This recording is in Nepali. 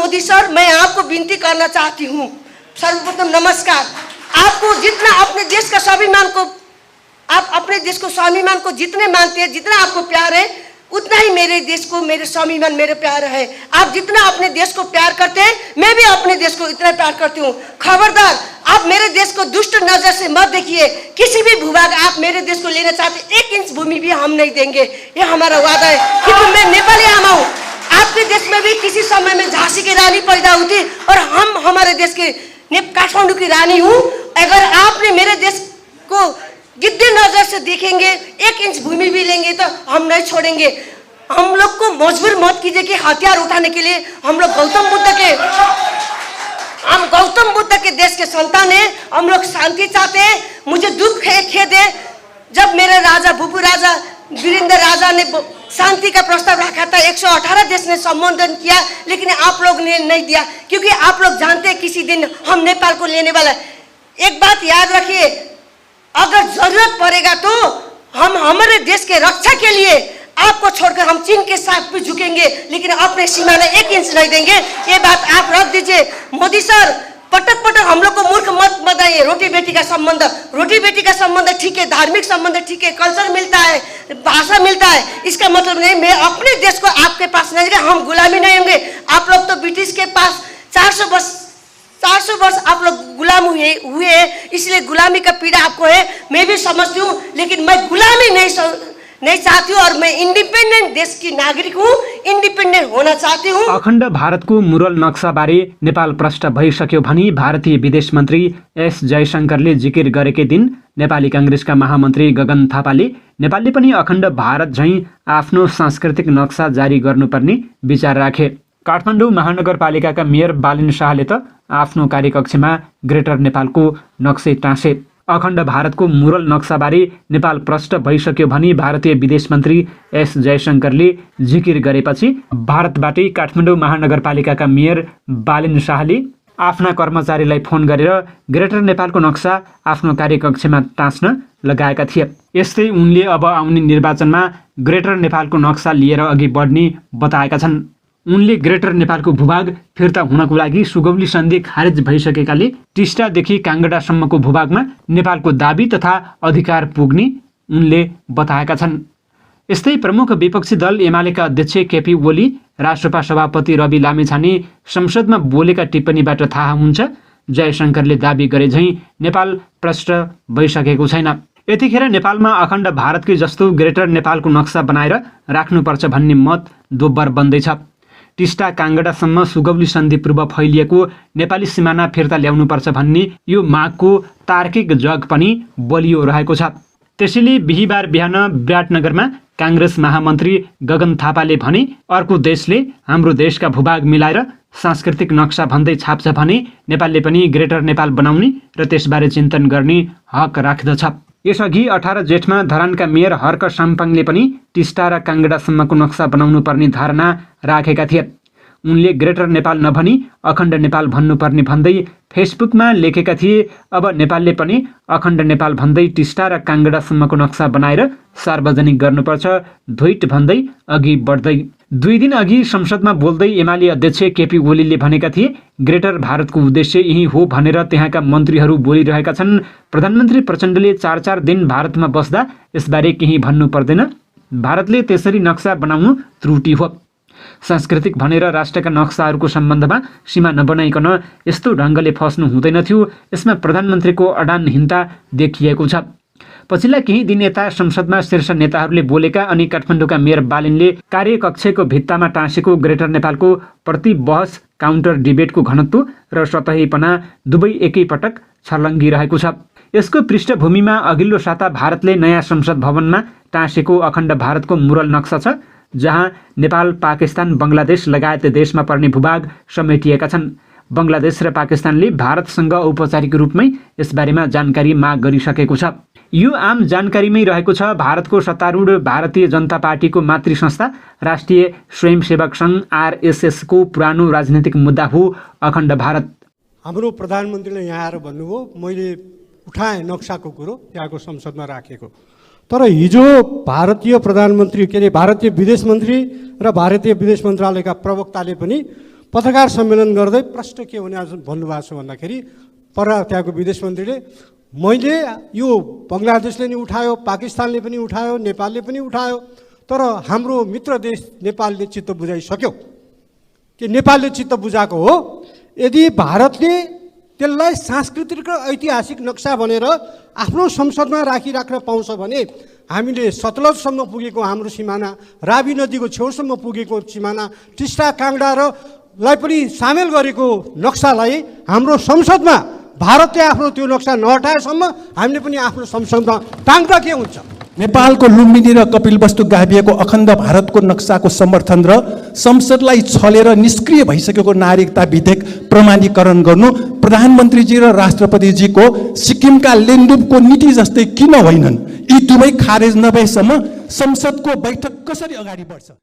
मोदी सर, मैं आपको विनती करना चाहती हूँ। सर्वप्रथम नमस्कार। आपको जितना अपने देश का स्वाभिमान को, आप अपने देश को स्वाभिमान को जितने मानते हैं, जितना आपको प्यार है, उतना ही मेरे देश को, मेरे स्वाभिमान, मेरे प्यार है। आप जितना अपने देश को प्यार करते हैं, मैं भी अपने देश को इतना प्यार करती हूँ। खबरदार, आप मेरे देश को दुष्ट नजर से मत देखिए। किसी भी भूभाग आप मेरे देश को लेना चाहते, 1 इंच भूमि भी हम नहीं देंगे, ये हमारा वादा है। क्योंकि मैं नेपाली आमा हूँ। आपके देश में भी किसी समय में झांसी की रानी पैदा हुई थी और हम हमारे देश के काठमांडू की रानी हूँ। अगर आपने मेरे देश को गिद्धे नजर से देखेंगे, 1 इंच भूमि भी लेंगे तो हम नहीं छोड़ेंगे। हम लोग को मजबूर मत कीजिए कि हथियार उठाने के लिए। हम लोग गौतम बुद्ध के देश के संतान हैं। हम लोग शांति चाहते हैं। मुझे दुख है, खेद है, जब मेरे राजा भूपू राजा वीरेंद्र राजा ने शांति का प्रस्ताव रखा था, 118 देश ने संबोधन किया, लेकिन आप लोग ने नहीं दिया। क्योंकि आप लोग जानते हैं किसी दिन हम नेपाल को लेने वाला है। एक बात याद रखिए, अगर जरूरत पड़ेगा तो हम हमारे देश के रक्षा के लिए आपको छोड़कर हम चीन के साथ भी झुकेंगे, लेकिन अपने सीमा में 1 इंच नहीं देंगे। ये बात आप रख दीजिए। मोदी सर, पटक पटक हम लोग को मूर्ख मत बताइए। रोटी बेटी का संबंध ठीक है, धार्मिक संबंध ठीक है, कल्चर मिलता है, भाषा मिलता है, इसका मतलब नहीं मैं अपने देश को आपके पास नहीं देंगे। हम गुलामी नहीं होंगे। आप लोग तो ब्रिटिश के पास 400 वर्ष आप लोग गुलाम हुए हैं, इसलिए गुलामी का पीड़ा आपको है, मैं भी समझती हूँ। लेकिन मैं गुलामी नहीं चाहती हूँ और मैं इंडिपेंडेंट देश की नागरिक हूँ, इंडिपेंडेंट होना चाहती हूँ। अखण्ड भारतको मुरल नक्साबारे नेपाल प्रष्ट भइसक्यो भनी भारतीय विदेश मन्त्री एस जयशंकरले जिकिर गरेकै दिन नेपाली कांग्रेसका महामन्त्री गगन थापाले नेपालले पनि अखण्ड भारत झैँ आफ्नो सांस्कृतिक नक्सा जारी गर्नुपर्ने विचार राखे। काठमाडौँ महानगरपालिकाका मेयर बालिन शाहले त आफ्नो कार्यकक्षमा ग्रेटर नेपालको नक्सै टाँसे। अखण्ड भारतको मुरल नक्साबारे नेपाल प्रष्ट भइसक्यो भनी भारतीय विदेश मन्त्री एस जयशंकरले जिकिर गरेपछि भारतबाटै काठमाडौँ महानगरपालिकाका मेयर बालिन शाहले आफ्ना कर्मचारीलाई फोन गरेर ग्रेटर नेपालको नक्सा आफ्नो कार्यकक्षमा टाँस्न लगाएका थिए। यस्तै उनले अब आउने निर्वाचनमा ग्रेटर नेपालको नक्सा लिएर अघि बढ्ने बताएका छन्। उनले ग्रेटर नेपालको भूभाग फिर्ता हुनको लागि सुगौली सन्धि खारेज भइसकेकाले टिस्टादेखि काङ्गडासम्मको भूभागमा नेपालको दाबी तथा अधिकार पुग्ने उनले बताएका छन्। यस्तै प्रमुख विपक्षी दल एमालेका अध्यक्ष केपी ओली, राष्ट्रपा सभापति रवि लामिछाने संसदमा बोलेका टिप्पणीबाट थाहा हुन्छ जयशंकरले दाबी गरे झैँ नेपाल प्रष्ट भइसकेको छैन। यतिखेर नेपालमा अखण्ड भारतकै जस्तो ग्रेटर नेपालको नक्सा बनाएर राख्नुपर्छ भन्ने मत दोब्बर बन्दैछ। टिस्टा काङ्गडासम्म सुगौली सन्धि पूर्व फैलिएको नेपाली सिमाना फिर्ता ल्याउनुपर्छ भन्ने यो मागको तार्किक जग पनि बलियो रहेको छ। त्यसैले बिहिबार बिहान विराटनगरमा काङ्ग्रेस महामन्त्री गगन थापाले भने अर्को देशले हाम्रो देशका भूभाग मिलाएर सांस्कृतिक नक्सा भन्दै छाप्छ भने नेपालले पनि ग्रेटर नेपाल बनाउने र त्यसबारे चिन्तन गर्ने हक राख्दछ। यसअघि 18 जेठमा धरानका मेयर हर्क साम्पाङले पनि टिस्टा र काङ्गडासम्मको नक्सा बनाउनु पर्ने धारणा राखेका थिए। उनले ग्रेटर नेपाल नभनी अखण्ड नेपाल भन्नुपर्ने भन्दै फेसबुकमा लेखेका थिए। अब नेपालले पनि अखण्ड नेपाल भन्दै टिस्टा र काङ्गडासम्मको नक्सा बनाएर सार्वजनिक गर्नुपर्छ ध्वैट भन्दै अघि बढ्दै। 2 दिन अघि संसदमा बोल्दै एमाले अध्यक्ष केपी ओलीले भनेका थिए ग्रेटर भारतको उद्देश्य यही हो भनेर त्यहाँका मन्त्रीहरू बोलिरहेका छन्। प्रधानमन्त्री प्रचण्डले 4-4 दिन भारतमा बस्दा यसबारे केही भन्नु पर्दैन। भारतले त्यसरी नक्सा बनाउनु त्रुटि हो। सांस्कृतिक भनेर राष्ट्रका नक्साहरूको सम्बन्धमा सीमा नबनाइकन यस्तो ढङ्गले फस्नु हुँदैन थियो। यसमा प्रधानमन्त्रीको अडानहीनता देखिएको छ। पछिल्ला केही दिन यता संसदमा शीर्ष नेताहरूले बोलेका अनि काठमाडौँका मेयर बालिनले कार्यकक्षको भित्तामा टाँसेको ग्रेटर नेपालको प्रति बहस काउन्टर डिबेटको घनत्व र सतहीपना दुवै एकैपटक छर्लङ्गिरहेको छ। यसको पृष्ठभूमिमा अघिल्लो साता भारतले नयाँ संसद भवनमा टाँसेको अखण्ड भारतको मुरल नक्सा छ, जहाँ नेपाल, पाकिस्तान, बङ्गलादेश लगायत देशमा पर्ने भूभाग समेटिएका छन्। बङ्गलादेश र पाकिस्तानले भारतसँग औपचारिक रूपमै यसबारेमा जानकारी माग गरिसकेको छ। यो आम जानकारीमै रहेको छ। भारतको सत्तारूढ भारतीय जनता पार्टीको मातृ संस्था राष्ट्रिय स्वयंसेवक सङ्घ RSS को पुरानो राजनीतिक मुद्दा हो अखण्ड भारत। हाम्रो प्रधानमन्त्रीले यहाँ आएर भन्नुभयो मैले उठाएँ नक्साको कुरो त्यहाँको संसदमा राखेको, तर हिजो भारतीय प्रधानमन्त्री के अरे भारतीय विदेश मन्त्री र भारतीय विदेश मन्त्रालयका प्रवक्ताले पनि पत्रकार सम्मेलन गर्दै प्रश्न के भने भन्नुभएको छ भन्दाखेरि त्यहाँको विदेश मन्त्रीले मैले यो बङ्गलादेशले नि उठायो, पाकिस्तानले पनि उठायो, नेपालले पनि उठायो, तर हाम्रो मित्र देश नेपालले चित्त बुझाइसक्यो कि नेपालले चित्त बुझाएको हो। यदि भारतले त्यसलाई सांस्कृतिक र ऐतिहासिक नक्सा भनेर आफ्नो संसदमा राख्न पाउँछ भने हामीले सतलजसम्म पुगेको हाम्रो सिमाना, रावी नदीको छेउसम्म पुगेको सिमाना, टिस्टा काङ्गडा र लाई पनि सामेल गरेको नक्सालाई हाम्रो संसदमा भारतले आफ्नो त्यो नक्सा नहटाएसम्म हामीले पनि आफ्नो संसदमा टाङ्दा के हुन्छ। नेपालको लुम्बिनी र कपिलवस्तु गाभिएको अखण्ड भारतको नक्साको समर्थन र संसदलाई छलेर निष्क्रिय भइसकेको नागरिकता विधेयक प्रमाणीकरण गर्नु प्रधानमन्त्रीजी र राष्ट्रपतिजीको सिक्किमका लेन्डुपको नीति जस्तै किन होइनन्? यी दुवै खारेज नभएसम्म संसदको बैठक कसरी अगाडि बढ्छ?